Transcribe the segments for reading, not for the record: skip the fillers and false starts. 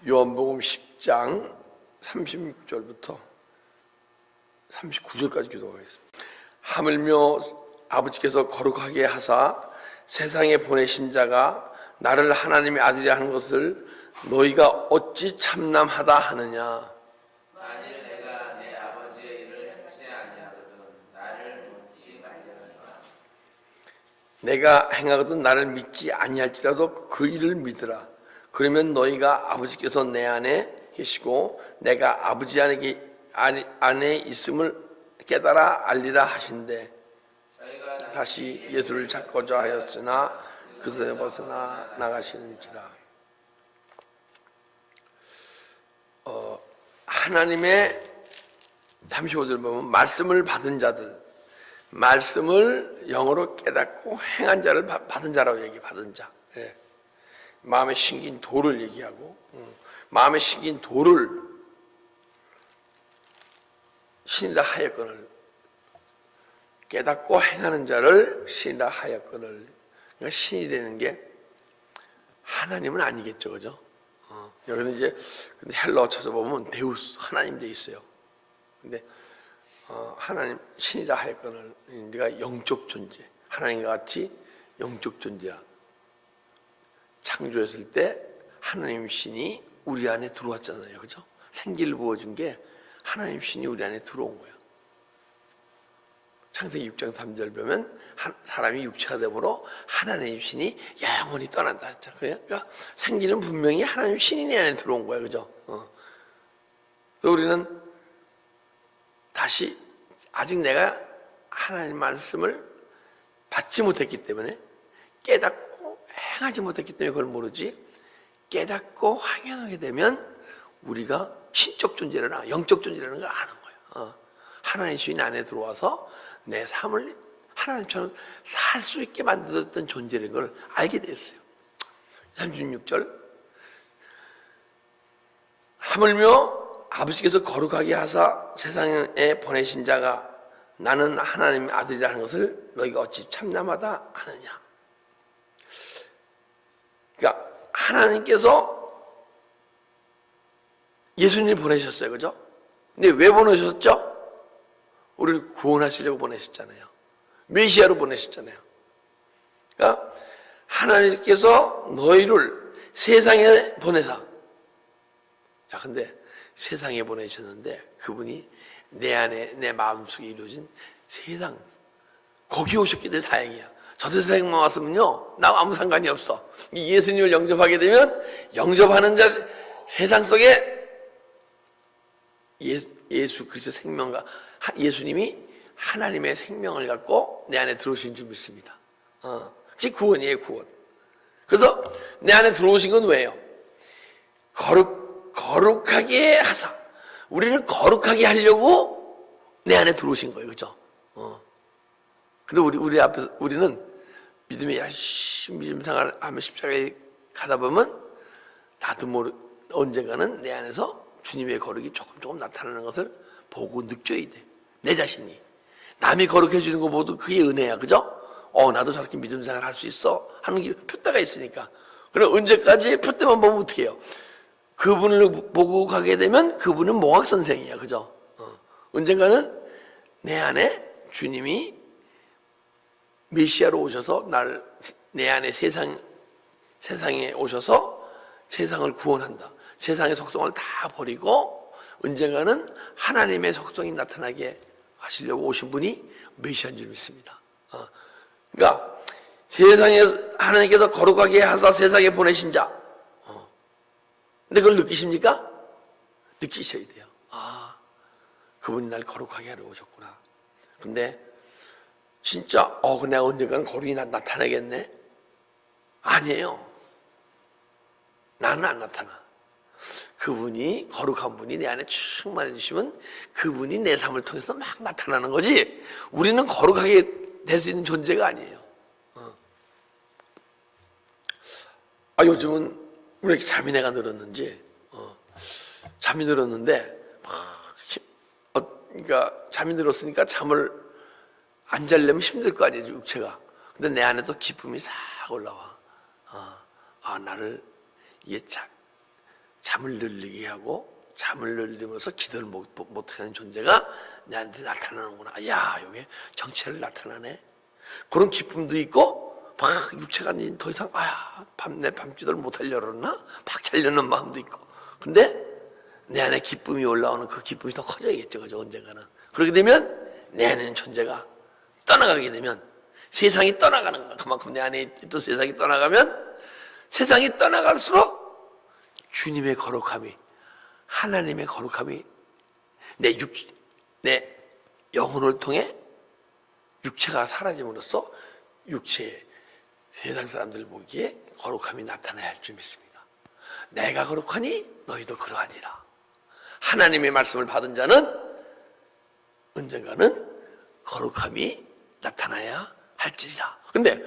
요한복음 10장 36절부터 39절까지 기도하겠습니다. 하물며 아버지께서 거룩하게 하사 세상에 보내신 자가 나를 하나님의 아들이라 하는 것을 너희가 어찌 참남하다 하느냐. 만일 내가 내 아버지의 일을 행치 아니하거든 나를 묻지 말려니와. 내가 행하거든 나를 믿지 아니할지라도 그 일을 믿으라. 그러면 너희가 아버지께서 내 안에 계시고 내가 아버지 안에 있음을 깨달아 알리라 하신대. 다시 예수를 찾고자 하였으나 그것에 벗어나 나가시는지라. 하나님의 35절 보면 말씀을 받은 자들, 말씀을 영어로 깨닫고 행한 자를 받은 자라고 받은 자. 예. 마음에 심긴 도를 얘기하고, 마음에 심긴 도를 신이라 하였거늘, 깨닫고 행하는 자를 신이라 하였거늘. 그러니까 신이라는 게 하나님은 아니겠죠, 그죠? 여기는 이제 헬라어 찾아보면 데우스, 하나님 돼 있어요. 근데 하나님 신이라 하였거늘, 네가 영적 존재, 하나님과 같이 영적 존재야. 창조했을 때 하나님 신이 우리 안에 들어왔잖아요, 그죠? 생기를 부어준 게 하나님 신이 우리 안에 들어온 거예요. 창세기 6장 3절 보면 사람이 육체가 되므로 하나님 신이 영원히 떠난다 했죠. 그러니까 생기는 분명히 하나님 신이 내 안에 들어온 거예요, 그죠? 우리는 다시 아직 내가 하나님 말씀을 받지 못했기 때문에 깨닫고 행하지 못했기 때문에 그걸 모르지, 깨닫고 행하게 되면 우리가 신적 존재라나 영적 존재라는 걸 아는 거예요. 하나님 신이 안에 들어와서 내 삶을 하나님처럼 살 수 있게 만들었던 존재라는 걸 알게 됐어요. 36절 하물며 아버지께서 거룩하게 하사 세상에 보내신 자가 나는 하나님의 아들이라는 것을 너희가 어찌 참남하다 하느냐. 그러니까 하나님께서 예수님을 보내셨어요, 그죠? 근데 왜 보내셨죠? 우리를 구원하시려고 보내셨잖아요. 메시아로 보내셨잖아요. 그러니까 하나님께서 너희를 세상에 보내사. 야, 근데 세상에 보내셨는데 그분이 내 안에, 내 마음속에 이루어진 세상, 거기 오셨기 때문에 다행이야. 저 세상에만 왔으면요, 나와 아무 상관이 없어. 예수님을 영접하게 되면 영접하는 자 세상 속에 예수 그리스도 생명과 예수님이 하나님의 생명을 갖고 내 안에 들어오신 줄 믿습니다. 그게 구원이에요, 구원. 그래서 내 안에 들어오신 건 왜요? 거룩하게 하사. 우리는 거룩하게 하려고 내 안에 들어오신 거예요, 그죠? 근데 우리 앞에서 우리는 믿음에 열심히 믿음 생활하며 십자가에 가다 보면 나도 모르 언젠가는 내 안에서 주님의 거룩이 조금 나타나는 것을 보고 느껴야 돼. 내 자신이. 남이 거룩해 주는 거 모두 그게 은혜야, 그죠? 나도 저렇게 믿음 생활 할 수 있어 하는 게 표대가 있으니까. 그럼 언제까지 표대만 보면 어떻게 해요? 그분을 보고 가게 되면 그분은 몽학 선생이야, 그죠? 언젠가는 내 안에 주님이 메시아로 오셔서 내 안에 세상에 오셔서 세상을 구원한다. 세상의 속성을 다 버리고 언젠가는 하나님의 속성이 나타나게 하시려고 오신 분이 메시아인 줄 믿습니다. 그러니까 세상에 하나님께서 거룩하게 하사 세상에 보내신 자. 근데 그걸 느끼십니까? 느끼셔야 돼요. 그분이 날 거룩하게 하러 오셨구나. 근데 진짜 내가 언젠가는 거룩이 나타나겠네? 아니에요. 나는 안 나타나. 그분이 거룩한 분이 내 안에 충만해 주시면 그분이 내 삶을 통해서 막 나타나는 거지, 우리는 거룩하게 될 수 있는 존재가 아니에요. 요즘은 왜 이렇게 잠이 내가 늘었는지, 잠이 늘었는데 그러니까 잠이 늘었으니까 잠을 안 자려면 힘들 거 아니에요, 육체가. 근데 내 안에도 기쁨이 싹 올라와. 나를 이게 잠을 늘리게 하고 잠을 늘리면서 기도를 못하는 존재가 내한테 나타나는구나. 야, 여기 정체를 나타나네. 그런 기쁨도 있고 막 육체가 더 이상 내 밤기도를 못하려고 그러나 막 자려는 마음도 있고. 근데 내 안에 기쁨이 올라오는 그 기쁨이 더 커져야겠죠. 그죠? 언젠가는. 그렇게 되면 내 안에 있는 존재가 떠나가게 되면 세상이 떠나가는 거야. 그만큼 내 안에 있던 세상이 떠나가면 세상이 떠나갈수록 주님의 거룩함이, 하나님의 거룩함이 내 영혼을 통해 육체가 사라짐으로써 육체에 세상 사람들 보기에 거룩함이 나타나야 할 줄 믿습니다. 내가 거룩하니 너희도 그러하니라. 하나님의 말씀을 받은 자는 언젠가는 거룩함이 나타나야 할지라. 근데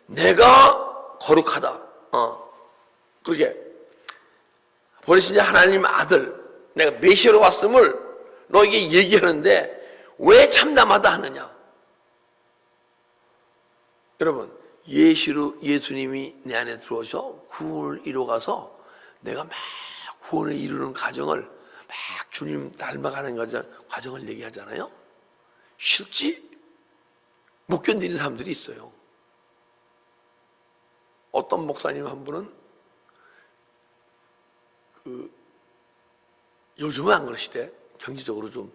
내가 거룩하다. 그렇게 버리신 하나님 아들, 내가 메시아로 왔음을 너에게 얘기하는데 왜 참담하다 하느냐? 여러분, 예수님이 내 안에 들어오셔 구원을 이루어가서 내가 막 구원을 이루는 과정을 막 주님 닮아가는 과정을 얘기하잖아요. 실지 못 견디는 사람들이 있어요. 어떤 목사님 한 분은 요즘은 안 그러시대. 경제적으로 좀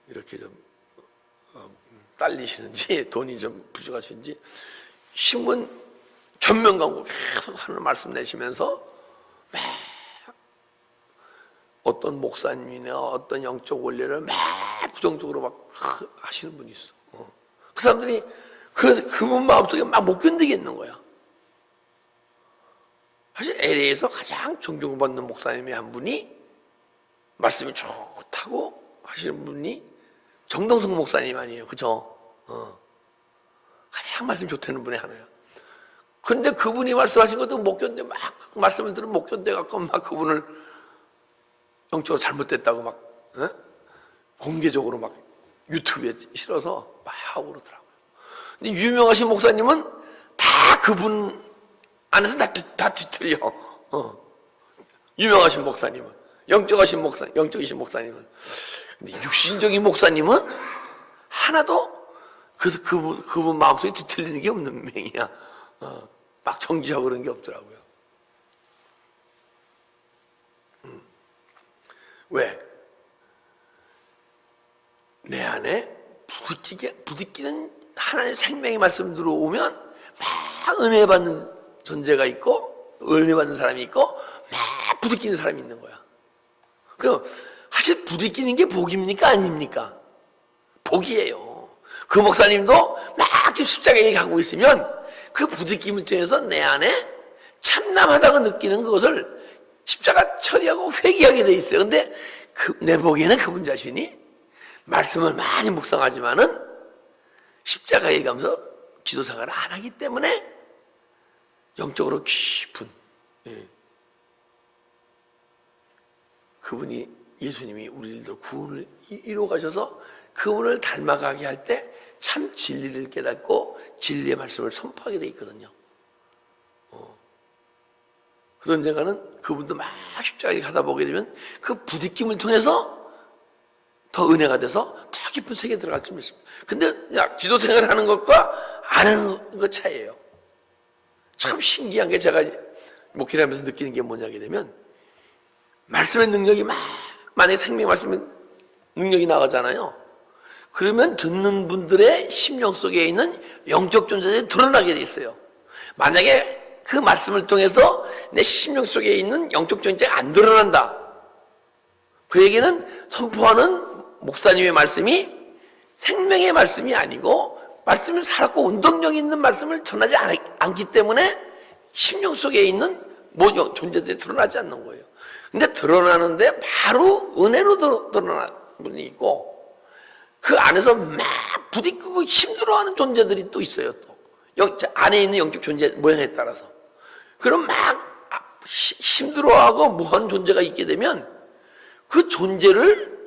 이렇게 좀 딸리시는지 돈이 좀 부족하신지 신문 전면 광고 계속 하는 말씀 내시면서 막 어떤 목사님이나 어떤 영적 원리를 막 부정적으로 막 하시는 분이 있어. 그 사람들이 그래서 그분 마음속에 막 못 견디겠는 거야. 사실 LA에서 가장 존경받는 목사님이 한 분이 말씀이 좋다고 하시는 분이 정동성 목사님 아니에요. 그죠? 가장 말씀 좋다는 분이 하나야. 그런데 그분이 말씀하신 것도 못 견뎌, 막 그 말씀을 들으면 못 견뎌갖고 막 그분을 영적으로 잘못됐다고 막 공개적으로 막 유튜브에 실어서 막 하고 그러더라고요. 근데 유명하신 목사님은 다 그분 안에서 다 뒤틀려. 유명하신 목사님은, 영적이신 목사님은. 근데 육신적인 목사님은 하나도 그분 마음속에 뒤틀리는 게 없는 명이야. 막 정지하고 그런 게 없더라고요. 왜? 내 안에 부딪히는 하나님의 생명의 말씀 들어오면 막 은혜 받는 존재가 있고 은혜 받는 사람이 있고 막 부딪히는 사람이 있는 거야. 그 사실 부딪히는 게 복입니까 아닙니까? 복이에요. 그 목사님도 막 지금 십자가에 가고 있으면 그 부딪힘을 통해서 내 안에 참남하다고 느끼는 것을 십자가 처리하고 회개하게 돼 있어요. 근데 내 보기에는 그분 자신이 말씀을 많이 묵상하지만은 십자가에 가면서 기도 생활을 안 하기 때문에 영적으로 깊은 그분이 예수님이 우리들 구원을 이루어 가셔서 그분을 닮아가게 할 때 참 진리를 깨닫고 진리의 말씀을 선포하게 돼 있거든요. 그런 데가는 그분도 막 십자가에 가다 보게 되면 그 부딪힘을 통해서 더 은혜가 돼서 더 깊은 세계에 들어갈 수 있습니다. 근데 지도 생활을 하는 것과 안 하는 것 차이예요. 참 신기한 게 제가 목회를 하면서 느끼는 게 뭐냐게 되면 말씀의 능력이 만약에 생명 말씀의 능력이 나가잖아요. 그러면 듣는 분들의 심령 속에 있는 영적 존재들이 드러나게 돼 있어요. 만약에 그 말씀을 통해서 내 심령 속에 있는 영적 존재가 안 드러난다. 그 얘기는 선포하는 목사님의 말씀이 생명의 말씀이 아니고 말씀을 살았고 운동력 있는 말씀을 전하지 않기 때문에 심령 속에 있는 모든 존재들이 드러나지 않는 거예요. 근데 드러나는데 바로 은혜로 드러나는 분이 있고 그 안에서 막 부딪히고 힘들어하는 존재들이 또 있어요. 또 안에 있는 영적 존재 모양에 따라서. 그럼 막 힘들어하고 뭐하는 존재가 있게 되면 그 존재를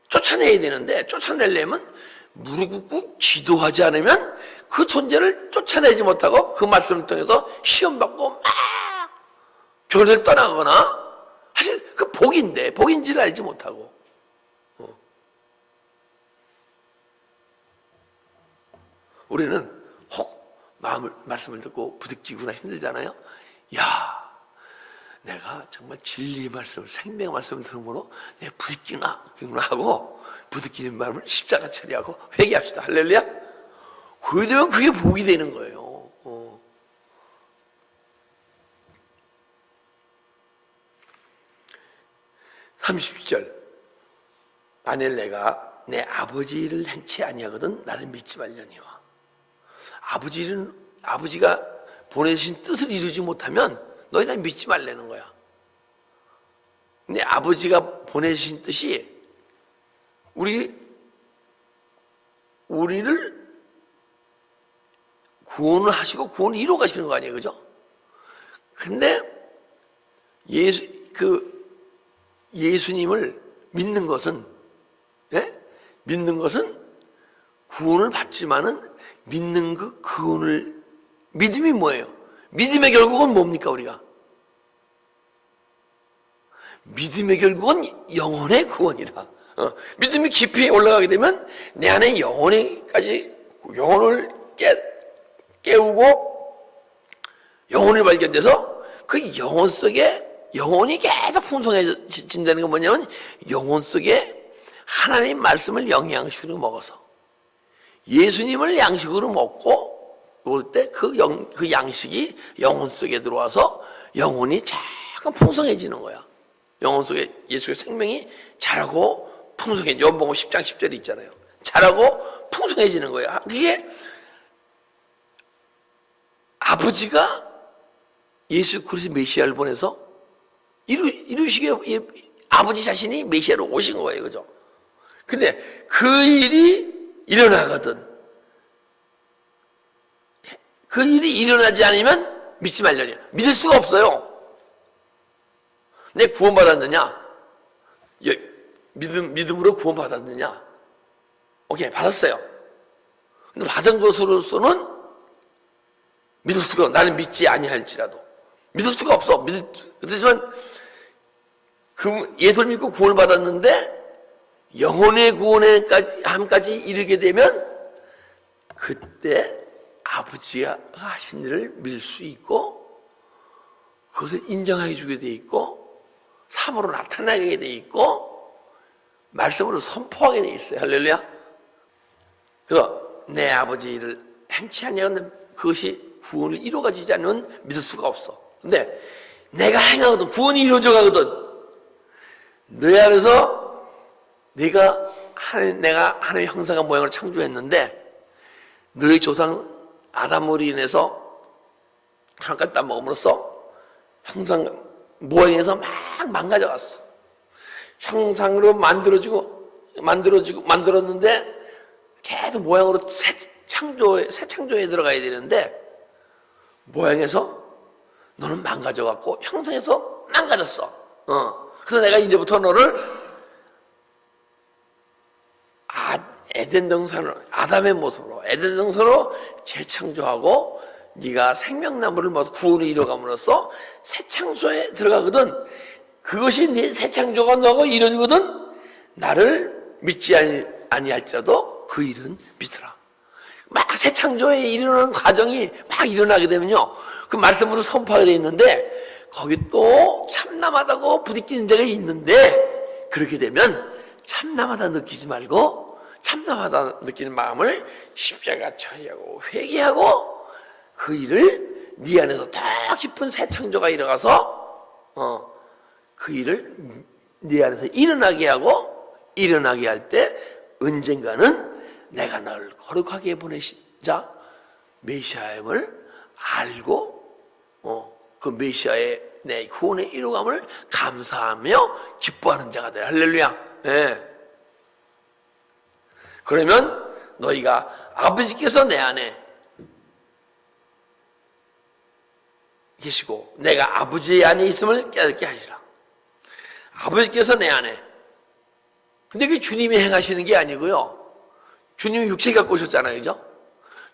쫓아내야 되는데 쫓아내려면 무릎 꿇고 기도하지 않으면 그 존재를 쫓아내지 못하고 그 말씀을 통해서 시험받고 막 교회를 떠나거나 사실 그 복인데 복인지를 알지 못하고 우리는 혹 말씀을 듣고 부득이구나 힘들잖아요. 야, 내가 정말 진리의 말씀을 생명의 말씀을 들음으로 내가 부득이구나 하고 부득이는 마음을 십자가 처리하고 회개합시다. 할렐루야. 그러게 되면 그게 복이 되는 거예요. 30절 만일 내가 내 아버지 일을 행치 아니하거든 나를 믿지 말려니와. 아버지가 보내신 뜻을 이루지 못하면 너희는 믿지 말라는 거야. 근데 아버지가 보내신 뜻이 우리를 구원을 하시고 구원을 이루어 가시는 거 아니에요, 그죠? 근데 예수님을 믿는 것은, 예? 믿는 것은 구원을 받지만은 믿는 그 구원을, 믿음이 뭐예요? 믿음의 결국은 뭡니까, 우리가? 믿음의 결국은 영혼의 구원이라. 믿음이 깊이 올라가게 되면 내 안에 영혼을 깨우고 영혼을 발견돼서 그 영혼 속에 영혼이 계속 풍성해진다는 건 뭐냐면 영혼 속에 하나님 말씀을 영양식으로 먹어서 예수님을 양식으로 먹고 올 때 그 양식이 영혼 속에 들어와서 영혼이 잠깐 풍성해지는 거야. 영혼 속에 예수의 생명이 자라고 풍성해. 요한복음 10장 10절에 있잖아요. 자라고 풍성해지는 거야. 그게 아버지가 예수 그리스도 메시아를 보내서 이루시게 아버지 자신이 메시아로 오신 거예요. 그죠? 근데 그 일이 일어나거든. 그 일이 일어나지 않으면 믿지 말려니. 믿을 수가 없어요. 내 구원받았느냐? 믿음으로 구원받았느냐? 오케이, 받았어요. 근데 받은 것으로서는 믿을 수가 없어. 나는 믿지 아니할지라도. 믿을 수가 없어. 그렇지만 예수를 믿고 구원을 받았는데 영혼의 구원함까지 이르게 되면 그때 아버지가 하신 일을 믿을 수 있고 그것을 인정해 주게 돼 있고 삶으로 나타나게 돼 있고 말씀으로 선포하게 돼 있어요. 할렐루야. 그래서 내 아버지 일을 행치 아니하면 그것이 구원을 이루어지지 않으면 믿을 수가 없어. 근데 내가 행하거든 구원이 이루어져 가거든. 내 안에서 내가 하나님의 형상과 모양으로 창조했는데 너희 조상 아담으로 인해서 하나님까지 따먹음으로써 형상 모양에서 막 망가져갔어. 형상으로 만들었는데 계속 모양으로 새 창조에 들어가야 되는데 모양에서 너는 망가져갖고 형상에서 망가졌어. 그래서 내가 이제부터 너를 에덴 동산으로 아담의 모습으로 에덴 동산으로 재창조하고 네가 생명나무를 먹어서 구원을 이뤄감으로써 새 창조에 들어가거든. 그것이 네 새 창조가 너하고 이루어지거든. 나를 믿지 아니할지라도 그 일은 믿으라. 막 새 창조에 이르는 과정이 막 일어나게 되면요, 그 말씀으로 선포하게 돼 있는데 거기 또 참남하다고 부딪히는 데가 있는데 그렇게 되면 참남하다 느끼지 말고 참남하다 느끼는 마음을 십자가 처리하고 회개하고 그 일을 네 안에서 더 깊은 새 창조가 일어가서 그 일을 네 안에서 일어나게 하고 일어나게 할 때 언젠가는 내가 너를 거룩하게 보내신 자 메시아임을 알고 그 메시아의 내 구원의 이루감을 감사하며 기뻐하는 자가 돼. 할렐루야. 네. 그러면 너희가 아버지께서 내 안에 계시고 내가 아버지 안에 있음을 깨닫게 하시라. 아버지께서 내 안에. 근데 그게 주님이 행하시는 게 아니고요, 주님이 육체 갖고 오셨잖아요. 그죠?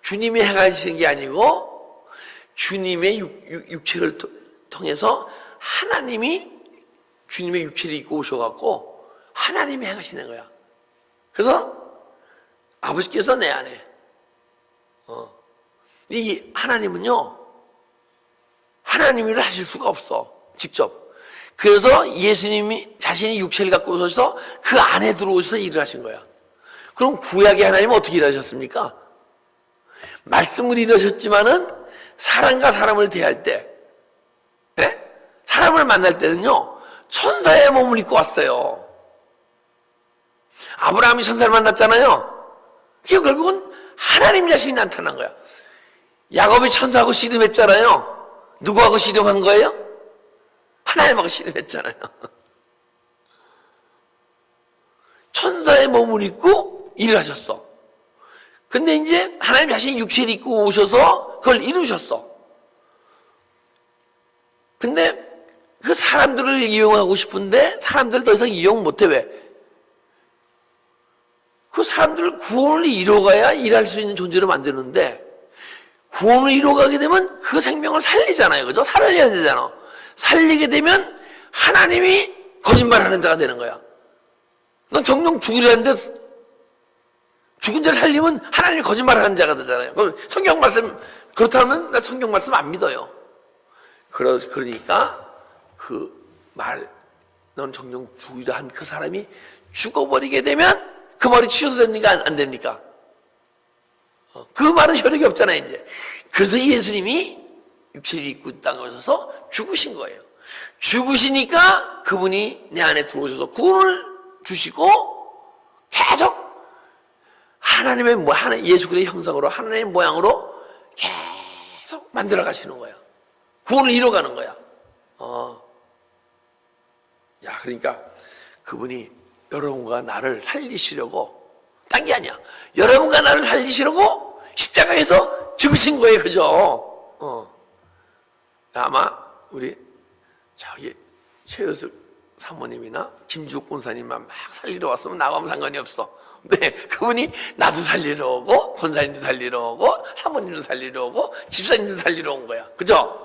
주님이 행하시는 게 아니고 주님의 육체를 통해서 하나님이 주님의 육체를 입고 오셔갖고 하나님이 행하시는 거야. 그래서 아버지께서 내 안에 이 하나님은요, 하나님 일을 하실 수가 없어, 직접. 그래서 예수님이 자신이 육체를 갖고 오셔서 그 안에 들어오셔서 일을 하신 거야. 그럼 구약의 하나님은 어떻게 일하셨습니까? 말씀을 일하셨지만은 사람과 사람을 대할 때, 네? 사람을 만날 때는요, 천사의 몸을 입고 왔어요. 아브라함이 천사를 만났잖아요. 그게 결국은 하나님 자신이 나타난 거야. 야곱이 천사하고 씨름했잖아요. 누구하고 씨름한 거예요? 하나님하고 씨름했잖아요. 천사의 몸을 입고 일을 하셨어. 근데 이제 하나님 자신이 육체를 입고 오셔서 그걸 이루셨어. 근데 그 사람들을 이용하고 싶은데 사람들을 더 이상 이용 못해. 왜? 그 사람들을 구원을 이뤄가야 일할 수 있는 존재로 만드는데, 구원을 이뤄가게 되면 그 생명을 살리잖아요. 그죠? 살려야 되잖아. 살리게 되면 하나님이 거짓말하는 자가 되는 거야. 넌 정령 죽으려는데 죽은 자를 살리면 하나님이 거짓말하는 자가 되잖아요. 성경 말씀, 그렇다면 나 성경 말씀 안 믿어요. 그러니까 그 말, 넌 정령 죽으려 한 그 사람이 죽어버리게 되면 그 말이 취소됩니까? 안 됩니까? 그 말은 효력이 없잖아요, 이제. 그래서 예수님이 육체를 입고 땅에 오셔서 죽으신 거예요. 죽으시니까 그분이 내 안에 들어오셔서 구원을 주시고 계속 하나님의 예수 그리스도의 형상으로, 하나님의 모양으로 계속 만들어 가시는 거야. 구원을 이뤄가는 거야. 야, 그러니까 그분이 여러분과 나를 살리시려고, 딴 게 아니야. 여러분과 나를 살리시려고 십자가에서 죽으신 거예요. 그죠? 아마 우리 저기 최효숙 사모님이나 김주욱 권사님만 막 살리러 왔으면 나가면 상관이 없어. 근데 그분이 나도 살리러 오고, 권사님도 살리러 오고, 사모님도 살리러 오고, 집사님도 살리러 온 거야. 그죠?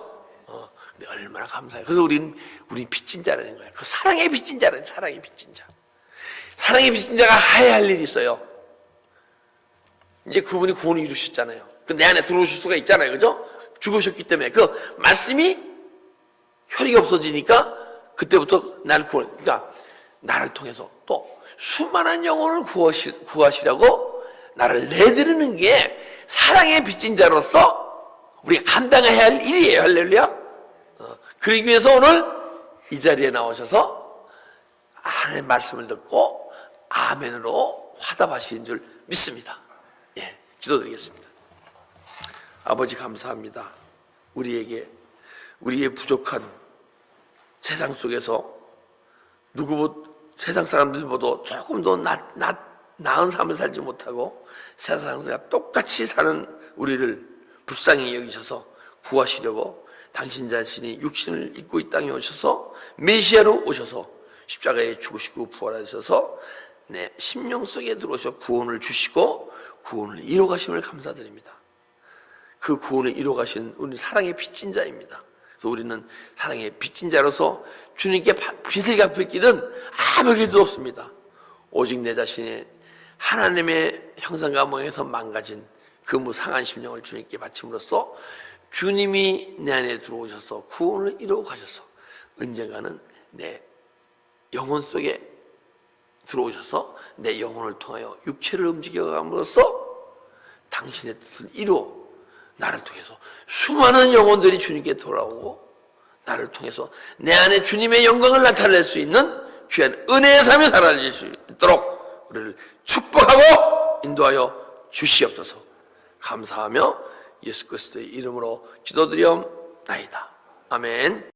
근데 얼마나 감사해. 그래서 우린 빚진 자라는 거야. 그 사랑의 빚진 자라는, 사랑의 빚진 자. 사랑의 빚진 자가 해야 할 일이 있어요. 이제 그분이 구원을 이루셨잖아요. 내 안에 들어오실 수가 있잖아요. 그죠? 죽으셨기 때문에. 그 말씀이 효력이 없어지니까 그때부터 나를 그러니까 나를 통해서 또 수많은 영혼을 구하시라고 나를 내드리는 게 사랑의 빚진 자로서 우리가 감당해야 할 일이에요. 할렐루야. 그러기 위해서 오늘 이 자리에 나오셔서 하나님의 말씀을 듣고 아멘으로 화답하시는 줄 믿습니다. 예, 기도드리겠습니다. 아버지 감사합니다. 우리에게 우리의 부족한 세상 속에서 세상 사람들보다 조금 더 나은 삶을 살지 못하고 세상과 똑같이 사는 우리를 불쌍히 여기셔서 구하시려고 당신 자신이 육신을 입고 이 땅에 오셔서 메시아로 오셔서 십자가에 죽으시고 부활하셔서 내 심령 속에 들어오셔 구원을 주시고 구원을 이뤄가심을 감사드립니다. 그 구원을 이뤄가신 우리 사랑의 빚진 자입니다. 그래서 우리는 사랑의 빚진 자로서 주님께 빚을 갚을 길은 아무 길도 없습니다. 오직 내 자신의 하나님의 형상과 모양에서 망가진 그 무상한 심령을 주님께 바침으로써 주님이 내 안에 들어오셔서 구원을 이루어 가셔서 언젠가는 내 영혼 속에 들어오셔서 내 영혼을 통하여 육체를 움직여감으로써 당신의 뜻을 이루어 나를 통해서 수많은 영혼들이 주님께 돌아오고 나를 통해서 내 안에 주님의 영광을 나타낼 수 있는 귀한 은혜의 삶이 살아질 수 있도록 우리를 축복하고 인도하여 주시옵소서. 감사하며 예수 그리스도의 이름으로 기도드리옵나이다. 아멘.